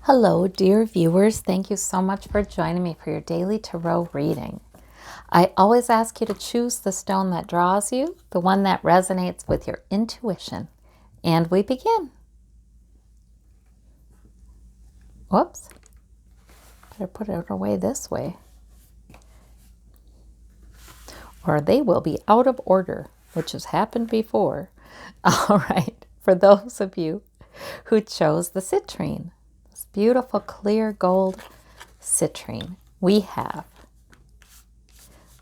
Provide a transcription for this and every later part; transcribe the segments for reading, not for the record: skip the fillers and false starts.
Hello, dear viewers. Thank you so much for joining me for your daily tarot reading. I always ask you to choose the stone that draws you, the one that resonates with your intuition. And we begin. Whoops. Better put it away this way, or they will be out of order, which has happened before. All right. For those of you who chose the citrine, this beautiful clear gold citrine, we have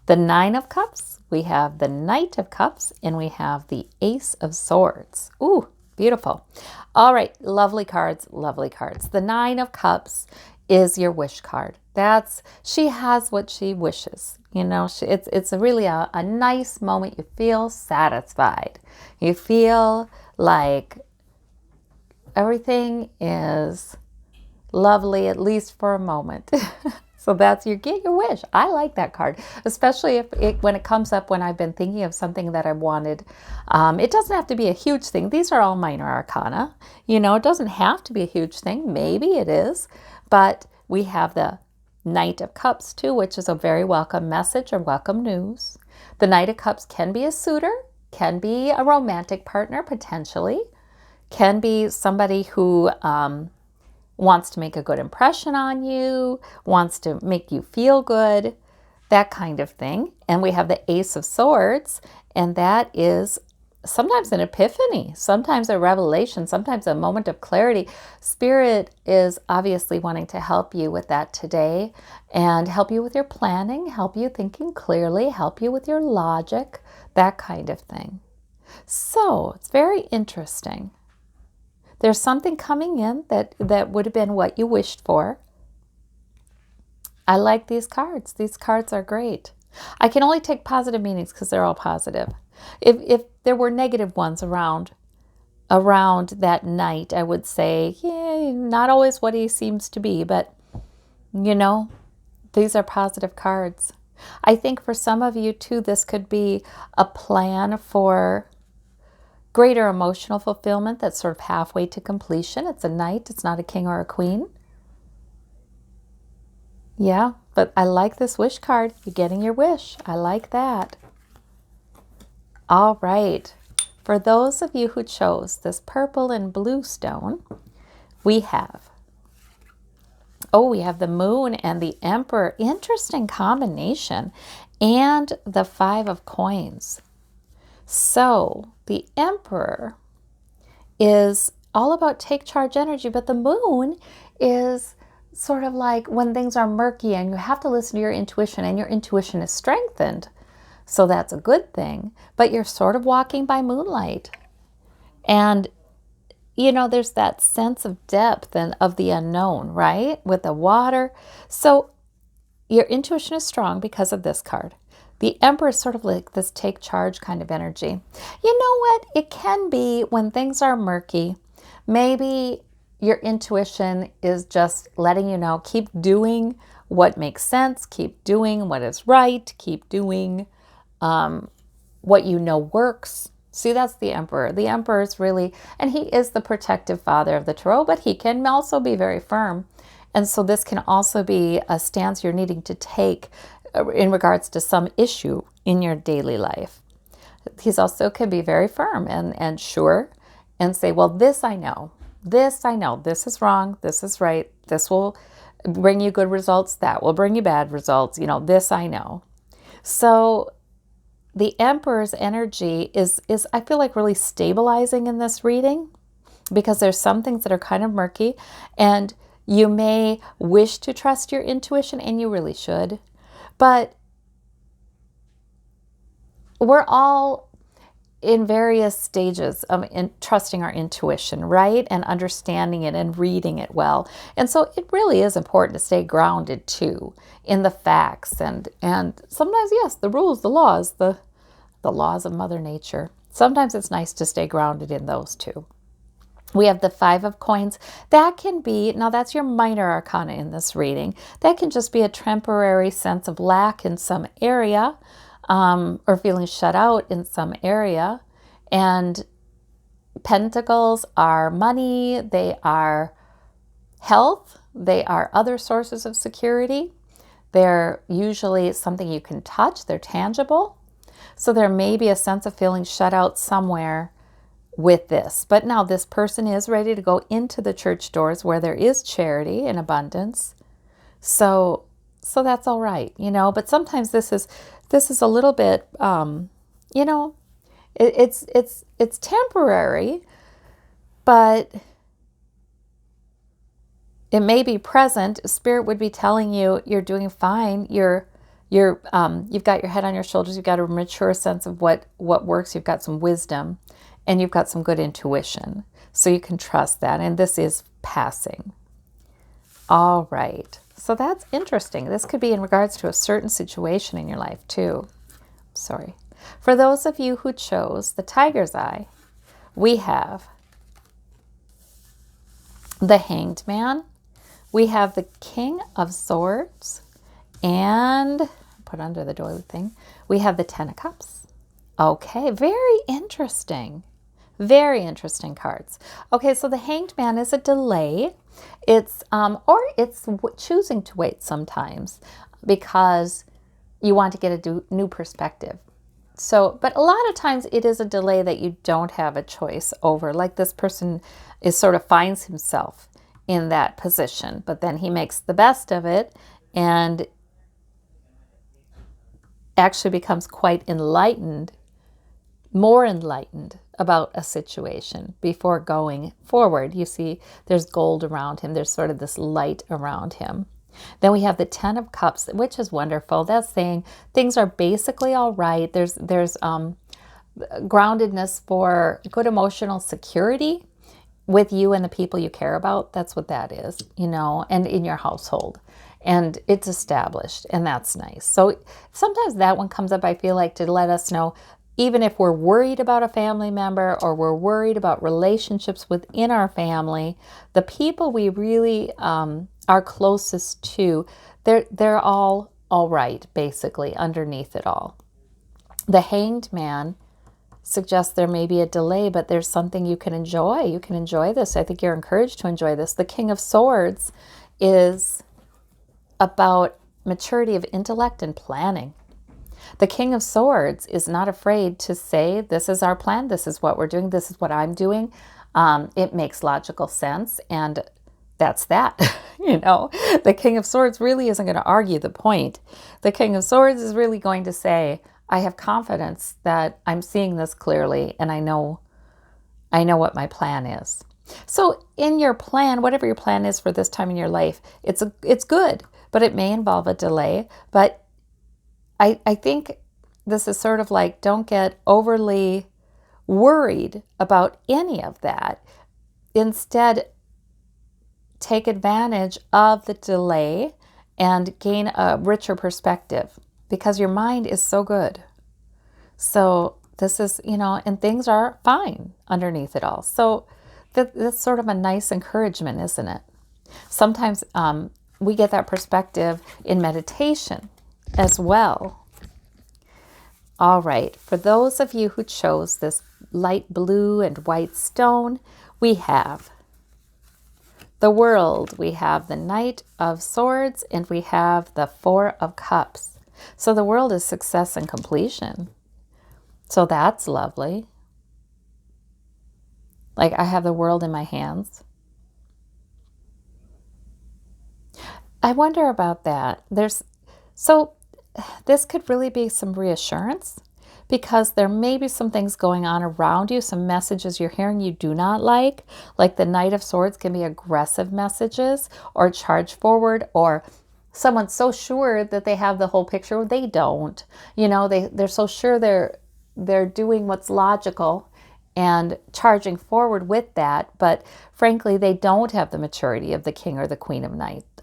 the Nine of Cups, we have the Knight of Cups, and we have the Ace of Swords. Ooh, beautiful. All right, lovely cards, lovely cards. The Nine of Cups is your wish card. She has what she wishes. You know, it's really a nice moment. You feel satisfied. You feel like everything is lovely, at least for a moment. So you get your wish. I like that card, especially when it comes up when I've been thinking of something that I wanted. It doesn't have to be a huge thing. These are all minor arcana. You know, it doesn't have to be a huge thing. Maybe it is, but we have the Knight of Cups too, which is a very welcome message or welcome news. The Knight of Cups can be a suitor, can be a romantic partner potentially, can be somebody who wants to make a good impression on you, wants to make you feel good, that kind of thing. And we have the Ace of Swords, and that is sometimes an epiphany, sometimes a revelation, sometimes a moment of clarity. Spirit is obviously wanting to help you with that today and help you with your planning, help you thinking clearly, help you with your logic, that kind of thing. So it's very interesting. There's something coming in that would have been what you wished for. I like these cards. These cards are great. I can only take positive meanings because they're all positive. If there were negative ones around that night, I would say, yeah, not always what he seems to be, but you know, these are positive cards. I think for some of you too, this could be a plan for greater emotional fulfillment that's sort of halfway to completion. It's a knight. It's not a king or a queen. Yeah, but I like this wish card. You're getting your wish. I like that. All right. For those of you who chose this purple and blue stone, we have the Moon and the Emperor. Interesting combination. And the Five of Coins. So the Emperor is all about take charge energy, but the Moon is sort of like when things are murky and you have to listen to your intuition, and your intuition is strengthened. So that's a good thing, but you're sort of walking by moonlight. And, you know, there's that sense of depth and of the unknown, right? With the water. So your intuition is strong because of this card. The Emperor is sort of like this take charge kind of energy. You know what? It can be when things are murky. Maybe your intuition is just letting you know, keep doing what makes sense, keep doing what is right, keep doing what you know works. See, that's the Emperor. The Emperor is really, and he is the protective father of the tarot, but he can also be very firm. And so this can also be a stance you're needing to take in regards to some issue in your daily life. He's also can be very firm and sure and say, well, this I know, this is wrong, this is right, this will bring you good results, that will bring you bad results, you know, this I know. So the Emperor's energy is I feel like really stabilizing in this reading, because there's some things that are kind of murky, and you may wish to trust your intuition, and you really should. But we're all in various stages of trusting our intuition, right? And understanding it and reading it well. And so it really is important to stay grounded too in the facts and sometimes, yes, the rules, the laws, the laws of Mother Nature. Sometimes it's nice to stay grounded in those too. We have the Five of Coins. That can be, now that's your minor arcana in this reading. That can just be a temporary sense of lack in some area, or feeling shut out in some area. And pentacles are money. They are Health, they are other sources of security. They're usually something you can touch. They're tangible. So there may be a sense of feeling shut out somewhere with this. But now this person is ready to go into the church doors where there is charity and abundance. So that's all right, but sometimes this is a little bit, it's temporary, but it may be present. Spirit would be telling you you're doing fine. You've got your head on your shoulders. You've got a mature sense of what works. You've got some wisdom, and you've got some good intuition. So you can trust that. And this is passing. All right. So that's interesting. This could be in regards to a certain situation in your life too. Sorry. For those of you who chose the tiger's eye, we have the Hanged Man. We have the King of Swords, and put under the doily thing, we have the Ten of Cups. Okay, very interesting. Very interesting cards. Okay, so the Hanged Man is a delay. It's choosing to wait sometimes because you want to get a new perspective. So, but a lot of times it is a delay that you don't have a choice over. Like this person finds himself in that position, but then he makes the best of it and actually becomes quite enlightened, more enlightened about a situation before going forward. You see, there's gold around him. There's sort of this light around him. Then we have the Ten of Cups, which is wonderful. That's saying things are basically all right. There's groundedness for good emotional security with you and the people you care about. That's what that is, and in your household. And it's established, and that's nice. So sometimes that one comes up, I feel like, to let us know, even if we're worried about a family member or we're worried about relationships within our family, the people we really are closest to, they're all right, basically, underneath it all. The Hanged Man suggests there may be a delay, but there's something you can enjoy. You can enjoy this. I think you're encouraged to enjoy this. The King of Swords is about maturity of intellect and planning. The King of Swords is not afraid to say, this is our plan, this is what we're doing, this is what I'm doing. It makes logical sense, and that's that. The King of Swords really isn't going to argue the point. The King of Swords is really going to say, I have confidence that I'm seeing this clearly, and I know what my plan is. So in your plan, whatever your plan is for this time in your life, it's good, but it may involve a delay. But I think this is sort of like, don't get overly worried about any of that. Instead, take advantage of the delay and gain a richer perspective, because your mind is so good. So this is, and things are fine underneath it all. So that's sort of a nice encouragement, isn't it? Sometimes we get that perspective in meditation as well. All right, for those of you who chose this light blue and white stone, we have the World, we have the Knight of Swords, and we have the Four of Cups. So the World is success and completion. So that's lovely. Like, I have the world in my hands. I wonder about that. So this could really be some reassurance, because there may be some things going on around you, some messages you're hearing you do not like the Knight of Swords can be aggressive messages or charge forward, or someone's so sure that they have the whole picture. They don't. They're so sure they're doing what's logical and charging forward with that, but frankly, they don't have the maturity of the King or the Queen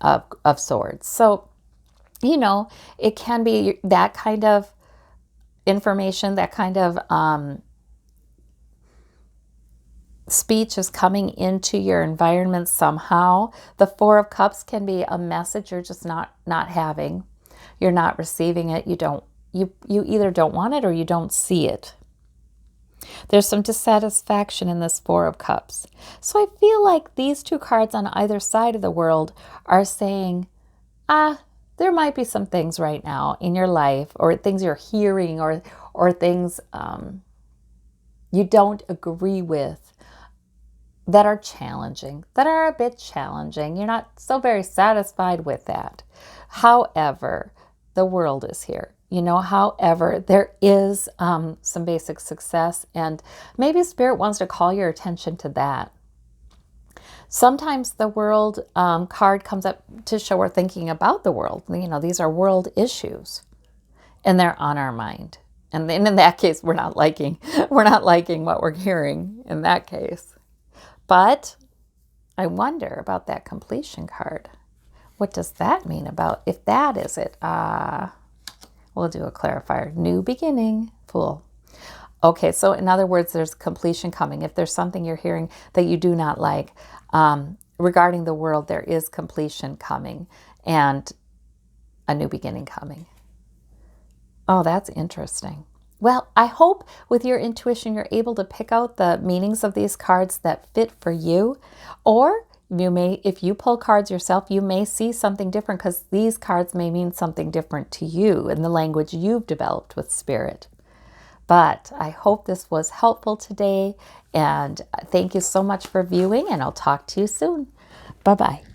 of Swords. So, it can be that kind of information, that kind of speech is coming into your environment somehow. The Four of Cups can be a message you're just not having. You're not receiving it. You either don't want it or you don't see it. There's some dissatisfaction in this Four of Cups. So I feel like these two cards on either side of the world are saying, there might be some things right now in your life, or things you're hearing, or things you don't agree with, that are challenging, that are a bit challenging. You're not so very satisfied with that. However, the world is here. However, there is some basic success, and maybe Spirit wants to call your attention to that. Sometimes the world card comes up to show we're thinking about the world. These are world issues, and they're on our mind. And then in that case, we're not liking what we're hearing in that case. But I wonder about that completion card. What does that mean about, if that is it? We'll do a clarifier. New beginning, Fool. Okay, so in other words, there's completion coming. If there's something you're hearing that you do not like regarding the world, there is completion coming and a new beginning coming. Oh, that's interesting. Well, I hope with your intuition, you're able to pick out the meanings of these cards that fit for you. Or you may, if you pull cards yourself, you may see something different, because these cards may mean something different to you in the language you've developed with Spirit. But I hope this was helpful today, and thank you so much for viewing, and I'll talk to you soon. Bye-bye.